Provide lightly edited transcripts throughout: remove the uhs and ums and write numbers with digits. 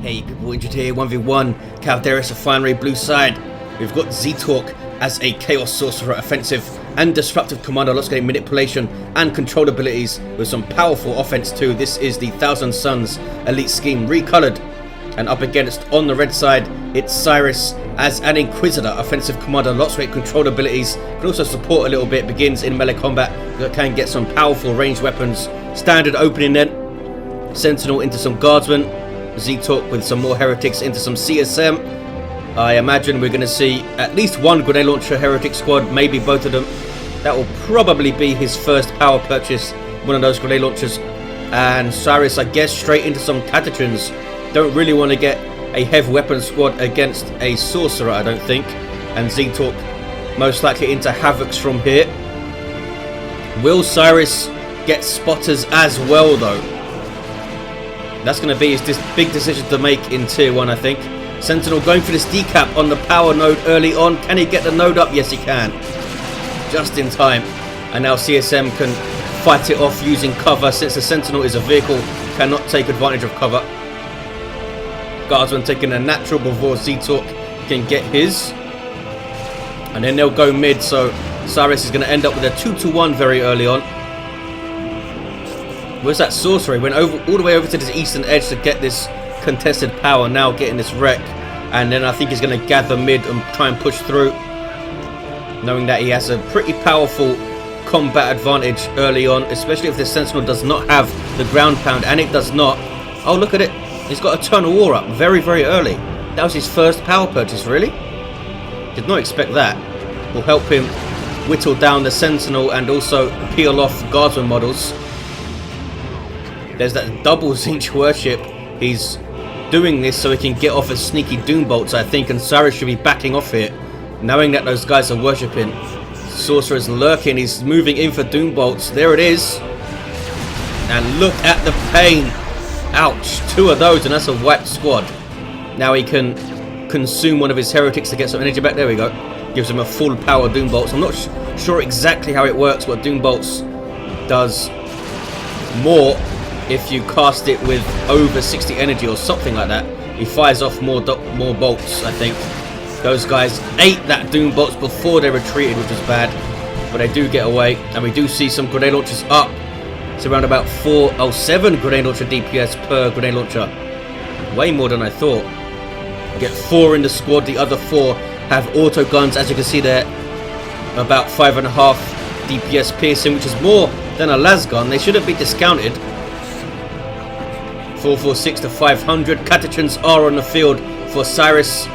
Hey people, injured here, 1v1, Calderis Refinery, blue side. We've got zeetorq as a Chaos Sorcerer, offensive and disruptive commander, lots of manipulation and control abilities with some powerful offense too. This is the Thousand Suns elite scheme, recolored. And up against, on the red side, it's Cyris as an Inquisitor, offensive commander, lots of great control abilities, can also support a little bit, begins in melee combat, that can get some powerful ranged weapons. Standard opening then, Sentinel into some Guardsmen, zeetorq with some more Heretics into some CSM. I imagine we're going to see at least one grenade launcher Heretic squad, maybe both of them. That will probably be his first power purchase, one of those grenade launchers. And Cyris, I guess, straight into some Catechins. Don't really want to get a heavy weapon squad against a Sorcerer, I don't think. And zeetorq most likely into Havocs from here. Will Cyris get spotters as well, though? That's going to be his big decision to make in Tier 1, I think. Sentinel going for this decap on the power node early on. Can he get the node up? Yes, he can. Just in time. And now CSM can fight it off using cover, since the Sentinel is a vehicle, cannot take advantage of cover. Guardsman taking a natural before zeetorq can get his. And then they'll go mid, so Cyris is going to end up with a 2-1 very early on. Where's that Sorcerer? He went all the way over to this eastern edge to get this contested power, now getting this wreck. And then I think he's going to gather mid and try and push through, knowing that he has a pretty powerful combat advantage early on, especially if the Sentinel does not have the ground pound, and it does not. Oh, look at it. He's got Eternal War up very, very early. That was his first power purchase, really? Did not expect that. Will help him whittle down the Sentinel and also peel off Guardsman models. There's that double Tzeentch worship. He's doing this so he can get off his sneaky Doom Bolts, I think, and Cyris should be backing off here, knowing that those guys are worshipping. Sorcerer's lurking, he's moving in for Doom Bolts. There it is. And look at the pain. Ouch, 2 of those, and that's a wiped squad. Now he can consume one of his Heretics to get some energy back. There we go. Gives him a full power Doom Bolts. I'm not sure exactly how it works, but Doom Bolts does more if you cast it with over 60 energy or something like that. He fires off more bolts, I think. Those guys ate that Doom Bolts before they retreated, which was bad. But they do get away, and we do see some grenade launchers up. It's around about 7 grenade launcher DPS per grenade launcher. Way more than I thought. Get 4 in the squad, the other 4 have auto guns, as you can see there. About 5.5 DPS piercing, which is more than a las gun. They shouldn't be discounted. 446 to 500. Catechins are on the field for Cyris.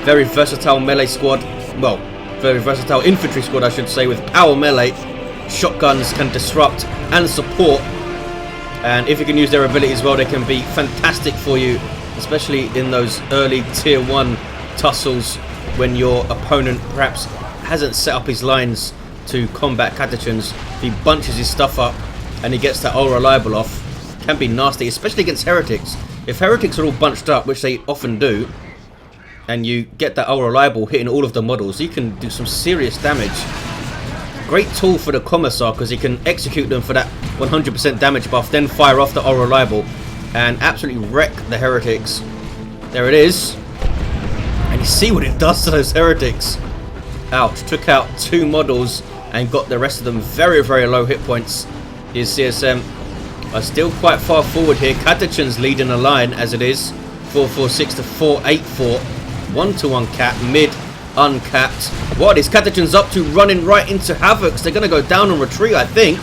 Very versatile melee squad. Well, very versatile infantry squad, I should say, with power melee. Shotguns can disrupt and support. And if you can use their abilities well, they can be fantastic for you, especially in those early tier 1 tussles when your opponent perhaps hasn't set up his lines to combat Catechins. He bunches his stuff up and he gets that all reliable off. Can be nasty, especially against Heretics. If Heretics are all bunched up, which they often do, and you get that all reliable hitting all of the models, you can do some serious damage. Great tool for the Commissar, because he can execute them for that 100% damage buff, then fire off the all reliable and absolutely wreck the Heretics. There it is. And you see what it does to those Heretics. Ouch. Took out 2 models and got the rest of them very, very low hit points. His CSM are still quite far forward here. Catechins leading the line as it is. 446 to 484. 1-1 cap. Mid uncapped. What is Catechins up to? Running right into Havocs. They're going to go down and retreat, I think.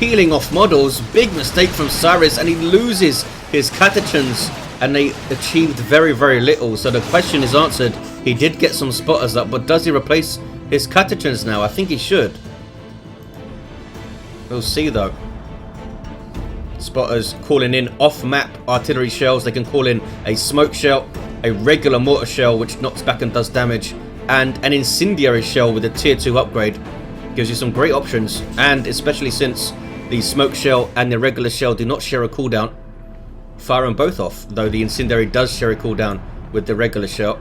Peeling off models. Big mistake from Cyris, and he loses his Catechins, and they achieved very, very little. So the question is answered. He did get some spotters up, but does he replace his Catechins now? I think he should. We'll see though. Spotters calling in off-map artillery shells. They can call in a smoke shell, a regular mortar shell which knocks back and does damage, and an incendiary shell with a tier 2 upgrade. Gives you some great options, and especially since the smoke shell and the regular shell do not share a cooldown, fire them both off, though the incendiary does share a cooldown with the regular shell.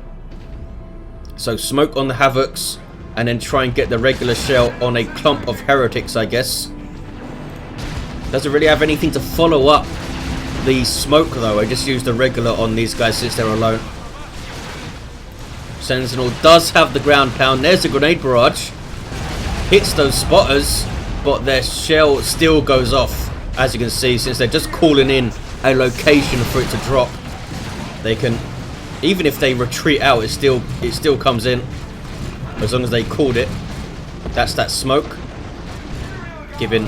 So smoke on the Havocs, and then try and get the regular shell on a clump of Heretics, I guess. Doesn't really have anything to follow up the smoke though. I just used the regular on these guys since they're alone. Sentinel does have the ground pound. There's the grenade barrage. Hits those spotters, but their shell still goes off, as you can see, since they're just calling in a location for it to drop. They can, even if they retreat out, it still comes in, as long as they called it. That's that smoke, giving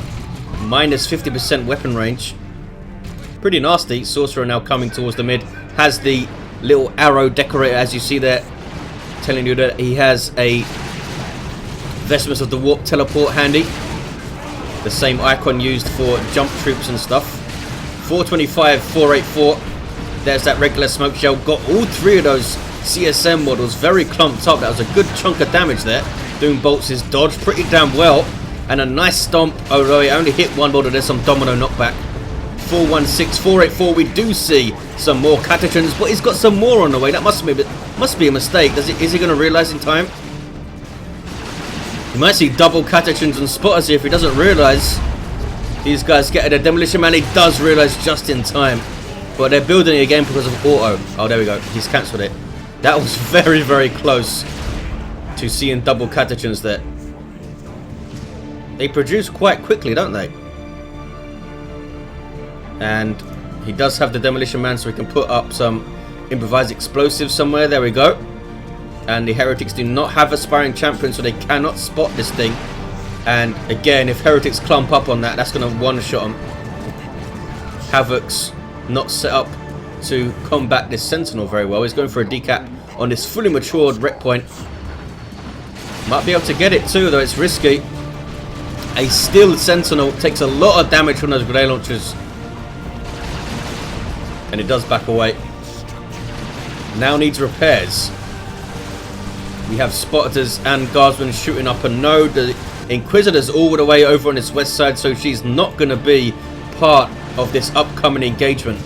minus 50% weapon range. Pretty nasty. Sorcerer now coming towards the mid, has the little arrow decorator, as you see there, telling you that he has a Vestments of the Warp teleport handy. The same icon used for jump troops and stuff. 425, 484. There's that regular smoke shell. Got all three of those CSM models very clumped up. That was a good chunk of damage there. Doing bolts his dodge pretty damn well. And a nice stomp, although he only hit one model. There's some domino knockback. 416, 484. We do see some more catechins, but he's got some more on the way. That must be a mistake. Is he going to realize in time? You might see double catechins and spotters here if he doesn't realise. These guys get a demolition man. He does realise just in time. But they're building it again because of auto. Oh, there we go. He's cancelled it. That was very, very close to seeing double catechins there. They produce quite quickly, don't they? And he does have the demolition man, so we can put up some improvised explosives somewhere. There we go. And the heretics do not have aspiring champion, so they cannot spot this thing. And again, if heretics clump up on that, that's going to one-shot them. Havoc's not set up to combat this sentinel very well. He's going for a decap on this fully matured wreck point. Might be able to get it too, though it's risky. A still sentinel takes a lot of damage from those grenade launchers. And it does back away. Now needs repairs. We have spotters and guardsmen shooting up a node. The Inquisitor's all the way over on this west side, so she's not going to be part of this upcoming engagement.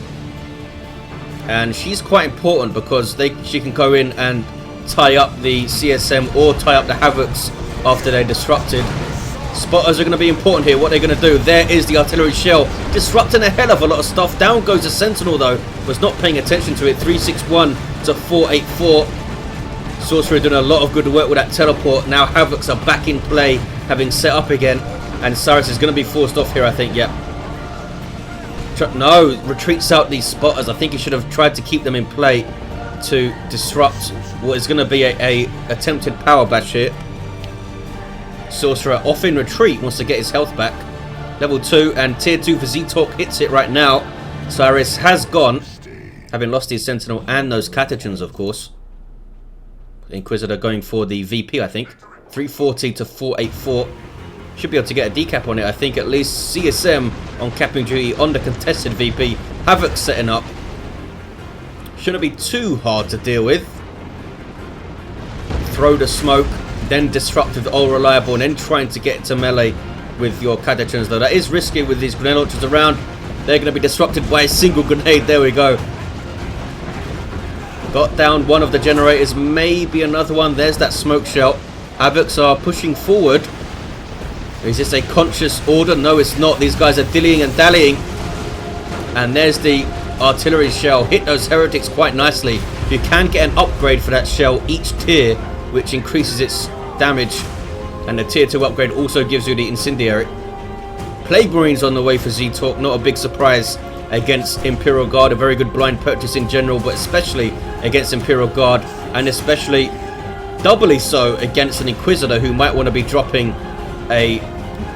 And she's quite important because she can go in and tie up the CSM or tie up the Havocs after they're disrupted. Spotters are going to be important here. What they're going to do. There is the artillery shell, disrupting a hell of a lot of stuff. Down goes the Sentinel though. Was not paying attention to it. 361 to 484. Sorcerer doing a lot of good work with that teleport. Now Havocs are back in play, having set up again. And Cyris is going to be forced off here, I think. Yep. No, retreats out these spotters. I think he should have tried to keep them in play to disrupt what is going to be a attempted power bash here. Sorcerer off in retreat, wants to get his health back. Level 2 and tier 2 for zeetorq hits it right now. Cyris has gone, having lost his sentinel and those catechins, of course. Inquisitor going for the VP, I think. 340 to 484. Should be able to get a decap on it, I think. At least CSM on capping duty on the contested VP. Havoc setting up. Shouldn't be too hard to deal with. Throw the smoke, then disrupt with all reliable, and then trying to get to melee with your catechins, though that is risky with these grenade launchers around. They're going to be disrupted by a single grenade. There we go. Got down one of the generators, maybe another one. There's that smoke shell. Havocs are pushing forward. Is this a conscious order? No, it's not. These guys are dillying and dallying. And there's the artillery shell. Hit those heretics quite nicely. You can get an upgrade for that shell each tier, which increases its damage. And the tier 2 upgrade also gives you the incendiary. Plague Marines on the way for zeetorq. Not a big surprise against Imperial Guard. A very good blind purchase in general, but especially against Imperial Guard. And especially doubly so against an Inquisitor who might want to be dropping a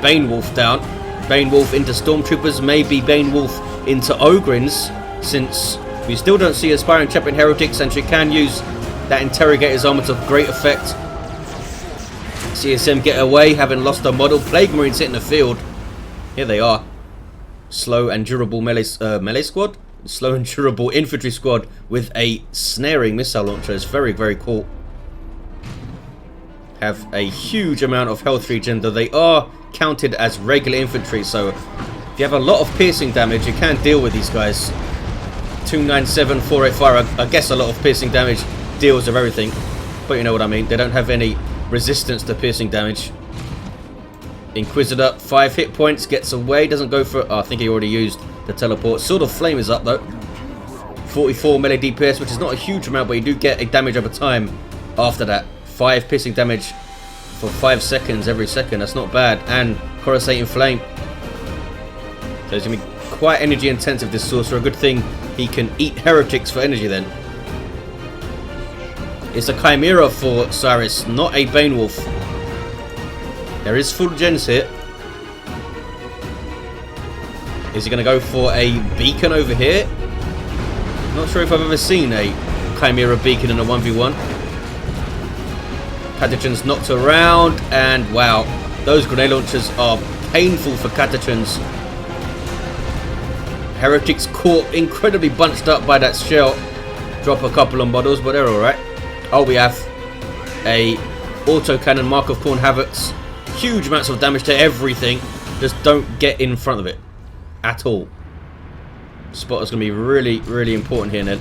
Bane Wolf down. Bane Wolf into Stormtroopers, maybe Bane Wolf into ogryns, since we still don't see aspiring champion heretics, and she can use that Interrogator's armor to great effect. CSM get away, having lost a model. Plague Marines hitting the field. Here they are. Slow and durable melee squad? Slow and durable infantry squad with a snaring missile launcher. It's very, very cool. Have a huge amount of health regen, though they are counted as regular infantry, so if you have a lot of piercing damage, you can deal with these guys. 297, 485, I guess a lot of piercing damage deals with everything, but you know what I mean. They don't have any resistance to piercing damage. Inquisitor, 5 hit points, gets away, doesn't go for... Oh, I think he already used the teleport. Sword of Flame is up though. 44 melee DPS, which is not a huge amount, but you do get a damage over time after that. 5 piercing damage for 5 seconds every second. That's not bad. And Coruscating Flame. So it's going to be quite energy intensive, this sorcerer. A good thing he can eat heretics for energy then. It's a Chimera for Cyris, not a Bane Wolf. There is full gens here. Is he going to go for a beacon over here? Not sure if I've ever seen a Chimera beacon in a 1v1. Catachans knocked around, and wow, those grenade launchers are painful for Catachans. Heretics caught incredibly bunched up by that shell. Drop a couple of models, but they're alright. Oh, we have a autocannon, Mark of Khorne Havocs. Huge amounts of damage to everything. Just don't get in front of it at all. Spotters going to be really, really important here, Ned.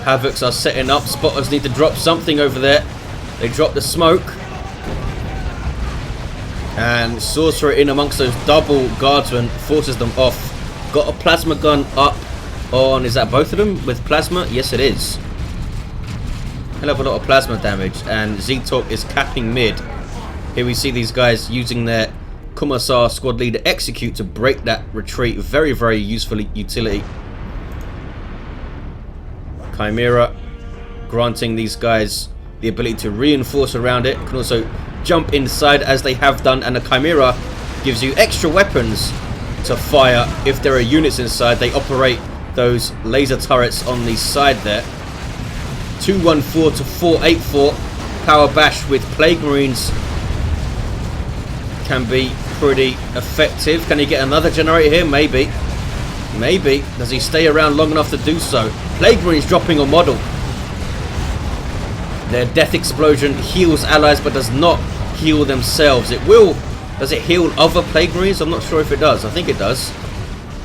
Havocs are setting up. Spotters need to drop something over there. They drop the smoke. And Sorcerer in amongst those double guardsmen forces them off. Got a plasma gun up on, is that both of them with plasma? Yes, it is. Hell of a lot of plasma damage. And zeetorq is capping mid. Here we see these guys using their Commissar squad leader execute to break that retreat. Very, very useful utility. Chimera granting these guys the ability to reinforce around it. Can also jump inside as they have done, and the Chimera gives you extra weapons to fire if there are units inside. They operate those laser turrets on the side there. 214 to 484. Power bash with Plague Marines can be pretty effective. Can he get another generator here? Maybe. Maybe. Does he stay around long enough to do so? Plague Marines dropping a model. Their death explosion heals allies but does not heal themselves. It will. Does it heal other Plague Marines? I'm not sure if it does. I think it does.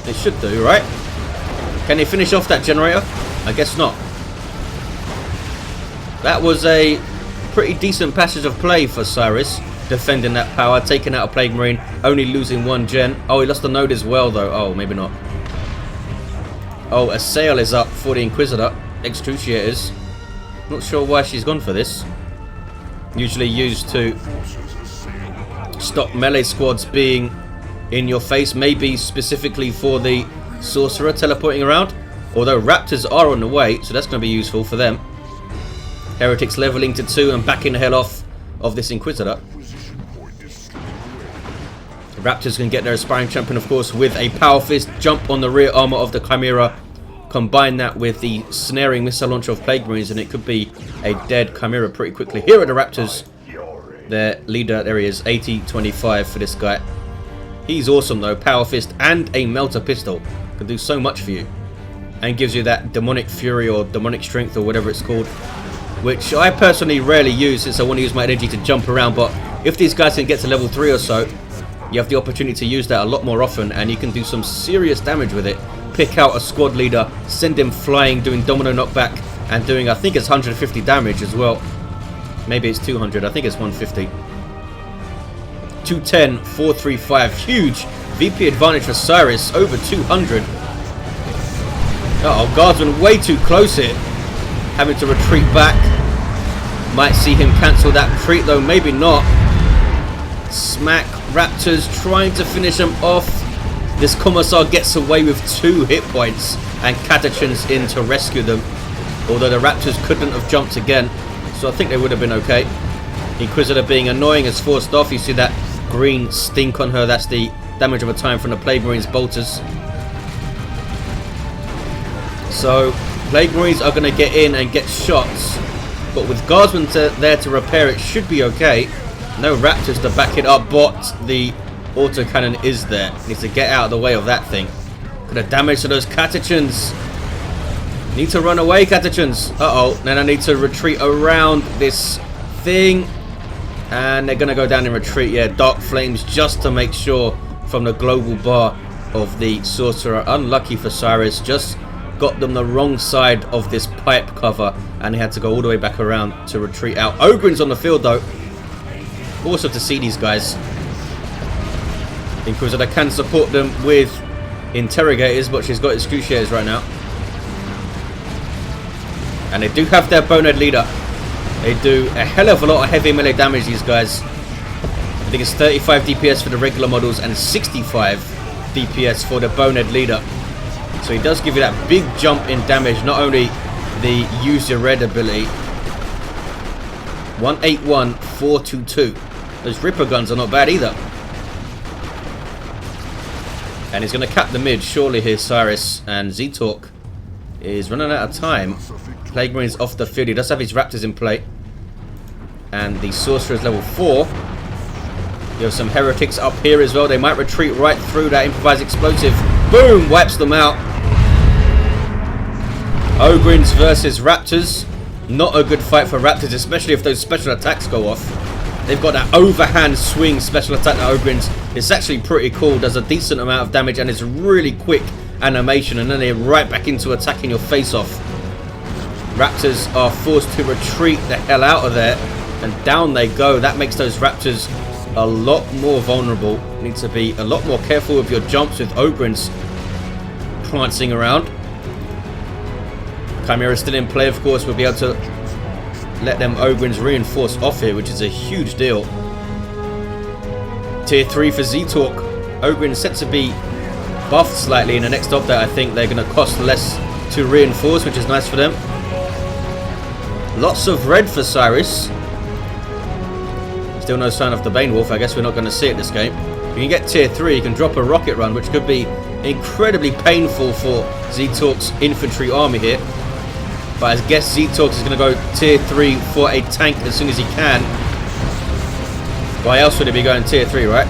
It should do, right? Can he finish off that generator? I guess not. That was a pretty decent passage of play for Cyris. Defending that power, taking out a Plague Marine, only losing 1 gen. Oh, he lost a node as well though. Oh, maybe not. Oh, a sail is up for the Inquisitor. Excruciators. Not sure why she's gone for this. Usually used to stop melee squads being in your face. Maybe specifically for the Sorcerer teleporting around. Although Raptors are on the way, so that's going to be useful for them. Heretics leveling to 2 and backing the hell off of this Inquisitor. Raptors can get their aspiring champion, of course, with a power fist, jump on the rear armor of the Chimera, combine that with the snaring missile launcher of Plague Marines, and it could be a dead Chimera pretty quickly. Here are the Raptors. Their leader, there he is, 80-25 for this guy. He's awesome though, power fist and a melter pistol. Can do so much for you. And gives you that demonic fury or demonic strength or whatever it's called, which I personally rarely use since I want to use my energy to jump around. But if these guys can get to level 3 or so, you have the opportunity to use that a lot more often, and you can do some serious damage with it. Pick out a squad leader, send him flying, doing domino knockback, and doing, I think it's 150 damage as well. Maybe it's 200, I think it's 150. 210, 435, huge VP advantage for Cyris, over 200. Uh-oh, Guardsman way too close here. Having to retreat back. Might see him cancel that retreat though, maybe not. Smack. Raptors trying to finish him off. This Commissar gets away with 2 hit points and Catachans in to rescue them. Although the Raptors couldn't have jumped again, so I think they would have been okay. Inquisitor being annoying is forced off. You see that green stink on her. That's the damage over time from the Plague Marines bolters. So Plague Marines are going to get in and get shots, but with Guardsmen there to repair it, should be okay. No Raptors to back it up, but the autocannon is there. Needs to get out of the way of that thing. Could have damage to those Catachans. Need to run away, Catachans. Uh-oh. Then I need to retreat around this thing. And they're going to go down in retreat. Yeah, Dark Flames just to make sure from the global bar of the Sorcerer. Unlucky for Cyris. Just got them the wrong side of this pipe cover. And he had to go all the way back around to retreat out. Ogryns on the field, though. Awesome to see these guys. Inquisitor can support them with interrogators, but she's got excruciators right now. And they do have their bonehead leader. They do a hell of a lot of heavy melee damage, these guys. I think it's 35 DPS for the regular models and 65 DPS for the bonehead leader. So he does give you that big jump in damage, not only the use your red ability. 181, 422. Those Ripper guns are not bad either. And he's going to cap the mid, surely here, Cyris. And zeetorq is running out of time. Plague Marine's off the field. He does have his Raptors in play. And the Sorcerer is level 4. There are some heretics up here as well. They might retreat right through that improvised explosive. Boom! Wipes them out. Ogryns versus Raptors. Not a good fight for Raptors, especially if those special attacks go off. They've got that overhand swing special attack that Ogryns. It's actually pretty cool. Does a decent amount of damage and it's really quick animation. And then they're right back into attacking your face off. Raptors are forced to retreat the hell out of there. And down they go. That makes those Raptors a lot more vulnerable. You need to be a lot more careful with your jumps with Ogryns prancing around. Chimera still in play, of course. We'll be able to let them Ogryns reinforce off here, which is a huge deal. Tier 3 for zeetorq. Ogryns set to be buffed slightly in the next update. I think they're going to cost less to reinforce, which is nice for them. Lots of red for Cyris. Still no sign of the Bane Wolf. I guess we're not going to see it this game. You can get tier 3, you can drop a rocket run, which could be incredibly painful for zeetorq's infantry army here. But I guess zeetorq is going to go tier 3 for a tank as soon as he can. Why else would he be going tier 3, right?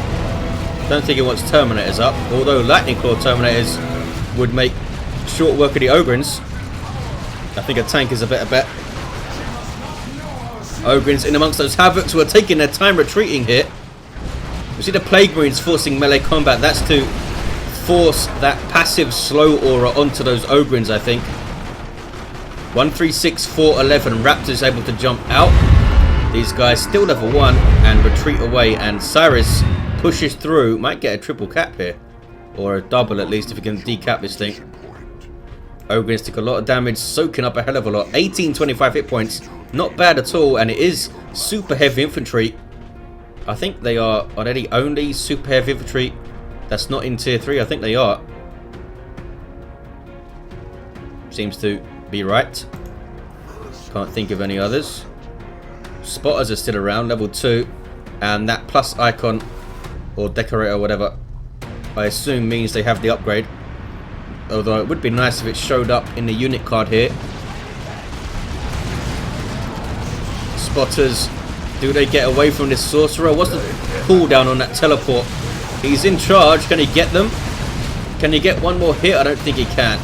Don't think he wants Terminators up. Although Lightning Claw Terminators would make short work of the Ogryns. I think a tank is a better bet. Ogryns in amongst those Havocs who are taking their time retreating here. We see the Plague Marines forcing melee combat. That's to force that passive slow aura onto those Ogryns, I think. 136, 411. Raptors able to jump out. These guys still level 1 and retreat away. And Cyris pushes through. Might get a triple cap here. Or a double at least if he can decap this thing. Ogryns took a lot of damage, soaking up a hell of a lot. 1825 hit points. Not bad at all. And it is super heavy infantry. I think they are they the only super heavy infantry that's not in tier 3? I think they are. Seems to be right. Can't think of any others. Spotters are still around, level 2. And that plus icon or decorator or whatever, I assume means they have the upgrade. Although it would be nice if it showed up in the unit card here. Spotters. Do they get away from this sorcerer? What's the cooldown on that teleport? He's in charge. Can he get them? Can he get one more hit? I don't think he can.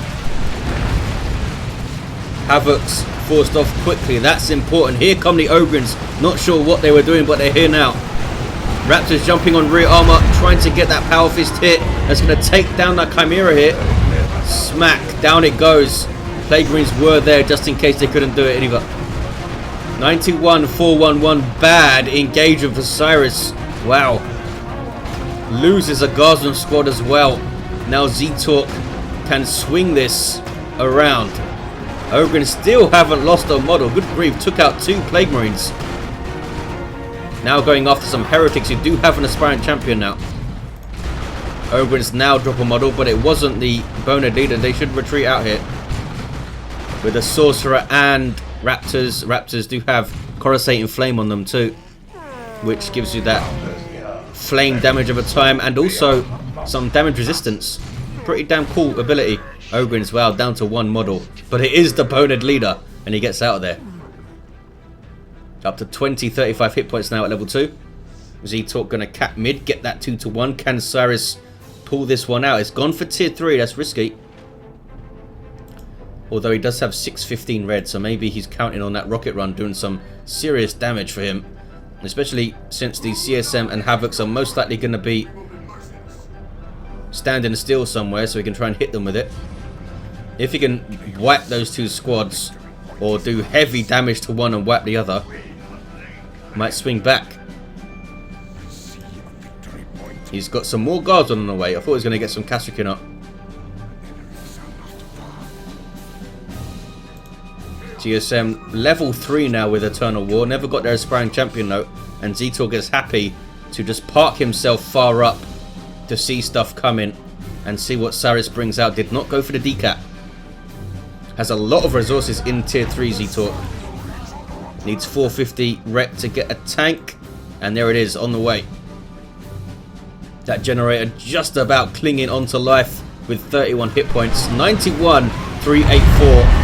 Havoc's forced off quickly. That's important. Here come the Ogryns. Not sure what they were doing, but they're here now. Raptors jumping on rear armor, trying to get that power fist hit. That's going to take down that Chimera here. Smack. Down it goes. Plague Marines were there just in case they couldn't do it either. 91, 411. Bad engagement for Cyris. Wow. Loses a Guardsman squad as well. Now zeetorq can swing this around. Ogryns still haven't lost a model. Good grief. Took out 2 Plague Marines. Now going after some heretics who do have an aspirant champion now. Ogryns now drop a model, but it wasn't the bonehead leader. They should retreat out here. With a sorcerer and Raptors. Raptors do have coruscating flame on them too, which gives you that flame damage over time and also some damage resistance. Pretty damn cool ability. Ogryns, wow, down to 1 model. But it is the bonehead leader and he gets out of there. Up to 20, 35 hit points now at level 2. zeetorq gonna cap mid, get that 2 to 1. Can Cyris pull this one out? It's gone for tier 3, that's risky. Although he does have 615 red, so maybe he's counting on that rocket run doing some serious damage for him. Especially since the CSM and Havocs are most likely going to be standing still somewhere, so he can try and hit them with it. If he can wipe those 2 squads, or do heavy damage to one and wipe the other, might swing back. He's got some more guards on the way. I thought he was going to get some Kasrkin up. CSM level 3 now with Eternal War. Never got their aspiring champion note. And zeetorq is happy to just park himself far up to see stuff coming and see what Cyris brings out. Did not go for the decap. Has a lot of resources in tier 3 zeetorq. Needs 450 rec to get a tank. And there it is on the way. That generator just about clinging onto life with 31 hit points. 91, 384.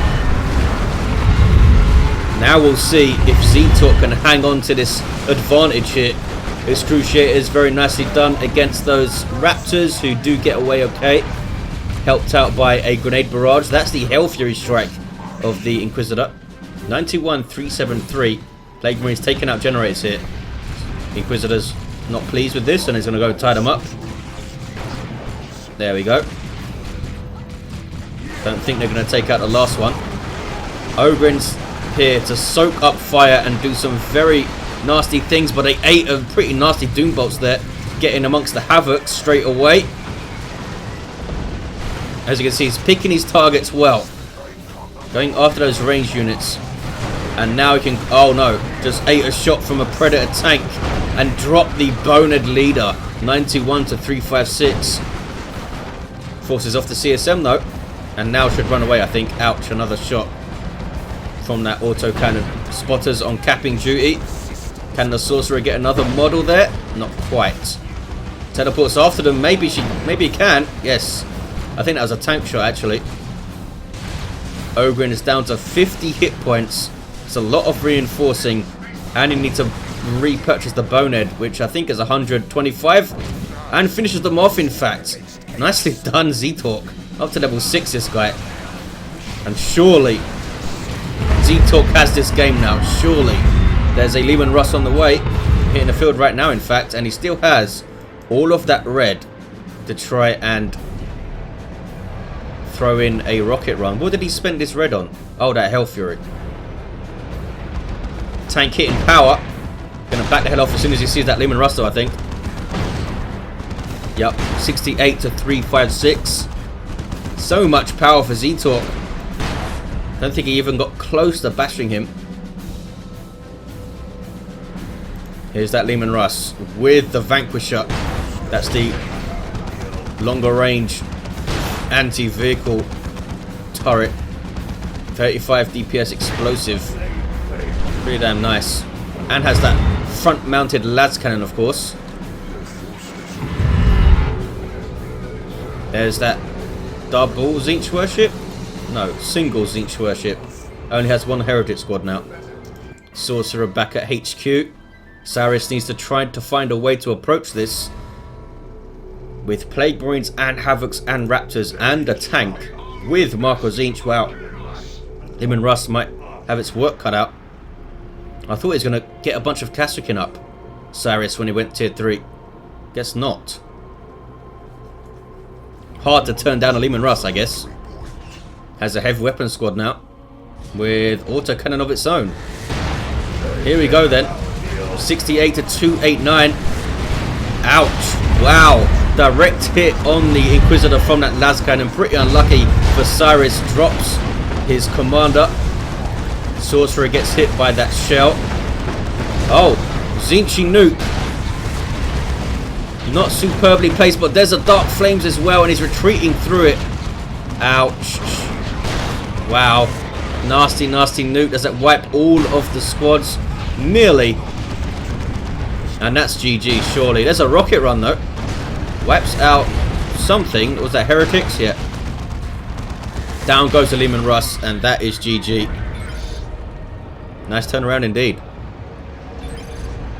Now we'll see if zeetorq can hang on to this advantage here. This cruciate is very nicely done against those Raptors who do get away okay. Helped out by a grenade barrage. That's the Hell Fury strike of the Inquisitor. 91, 373. Plague Marine's taking out generators here. Inquisitor's not pleased with this and he's going to go tie them up. There we go. Don't think they're going to take out the last one. Ogryns here to soak up fire and do some very nasty things, but they ate a pretty nasty doom bolts there, getting amongst the havoc straight away. As you can see, he's picking his targets well, going after those ranged units. And now he can, oh no, just ate a shot from a predator tank and dropped the bonehead leader. 91 to 356. Forces off the CSM though, and now should run away, I think. Ouch, another shot from that auto cannon. Spotters on capping duty. Can the sorcerer get another model there? Not quite. Teleports after them. Maybe he can. Yes. I think that was a tank shot actually. Ogryn is down to 50 hit points. It's a lot of reinforcing, and he needs to repurchase the bonehead, which I think is 125, and finishes them off in fact. Nicely done, zeetorq. Up to level 6 this guy. And surely zeetorq has this game now. Surely. There's a Leman Russ on the way, hitting the field right now in fact, and he still has all of that red to try and throw in a rocket run. What did he spend this red on? Oh, that Hell Fury. Tank hitting power. Gonna back the hell off as soon as he sees that Leman Russ though, I think. Yep, 68 to 356. So much power for zeetorq. Don't think he even got close to bashing him. Here's that Leman Russ with the Vanquisher. That's the longer range anti-vehicle turret. 35 DPS explosive. Pretty damn nice. And has that front mounted las cannon, of course. There's that double Tzeentch worship. No, single Tzeentch worship. Only has one heretic squad now. Sorcerer back at HQ. Cyris needs to try to find a way to approach this with Plague Marines and Havocs and Raptors and a tank with Marco Tzeentch. Wow. Leman Russ might have its work cut out. I thought he was going to get a bunch of Castrican up, Cyris, when he went tier 3. Guess not. Hard to turn down a Leman Russ, I guess. Has a heavy weapon squad now with auto cannon of its own. Here we go then. 68 to 289. Ouch. Wow. Direct hit on the Inquisitor from that las cannon. Pretty unlucky for Cyris. Drops his commander. Sorcerer gets hit by that shell. Oh, Tzeentch nuke. Not superbly placed, but there's a Dark Flames as well, and he's retreating through it. Ouch. Wow. Nasty, nasty nuke. Does that wipe all of the squads? Nearly. And that's GG, surely. There's a rocket run, though. Wipes out something. Was that Heretics? Yeah. Down goes the Leman Russ, and that is GG. Nice turnaround indeed.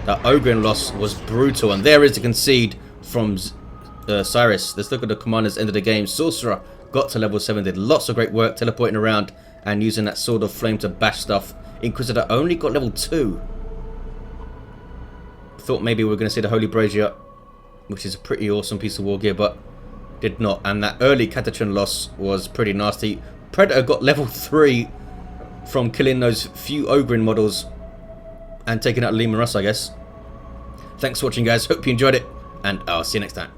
That Ogryn loss was brutal, and there is the concede from Cyris. Let's look at the commander's end of the game. Sorcerer got to level 7, did lots of great work teleporting around and using that Sword of Flame to bash stuff. Inquisitor only got level 2. Thought maybe we were going to see the Holy Brazier, which is a pretty awesome piece of war gear, but did not. And that early Catachan loss was pretty nasty. Predator got level 3 from killing those few Ogryn models and taking out Leman Russ, I guess. Thanks for watching, guys. Hope you enjoyed it, and I'll see you next time.